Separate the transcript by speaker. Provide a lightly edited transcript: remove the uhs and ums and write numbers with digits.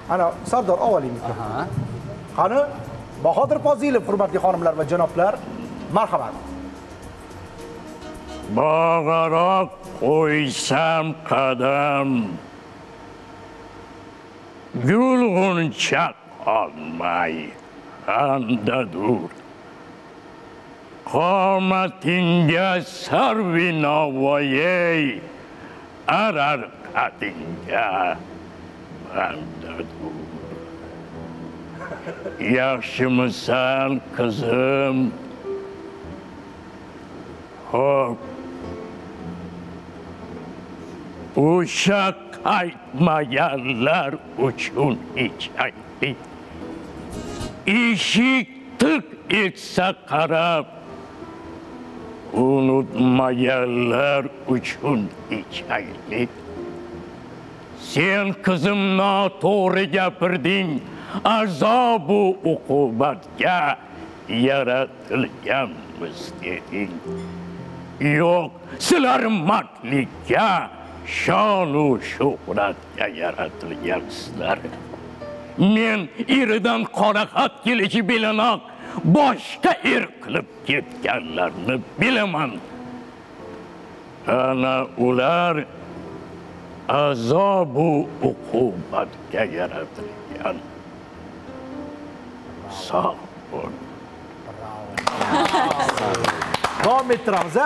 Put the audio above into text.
Speaker 1: Ana Sardor avvaliy mikrofon. Qani Bahodir Pozilov, hurmatli xonimlar va janoblar, marhamat.
Speaker 2: Bag'aroq qo'ysam qadam, gul g'unchaq olmay handadur. Qomatinga sarvinovoyey, arar qatinga bandadur. Yaxshimisan qizim? Xo'p. O'sha qaytmaganlar uchun ichaylik. Eshik tiq etsa qarab, unutmaganlar uchun ichaylik. Sen qizim noto'g'ri gapirding, azobu uqubatga yaratilganmiz deding. Yo'q, sizlar mardlikka, shonu shuhratga yaratilgansizlar. Men eridan qora xat kelishi bilanoq boshqa er qilib ketganlarni bilaman. Ana ular azobu uqubatga yaratilgan. Sog' bo'l.
Speaker 1: Davom ettiramiz.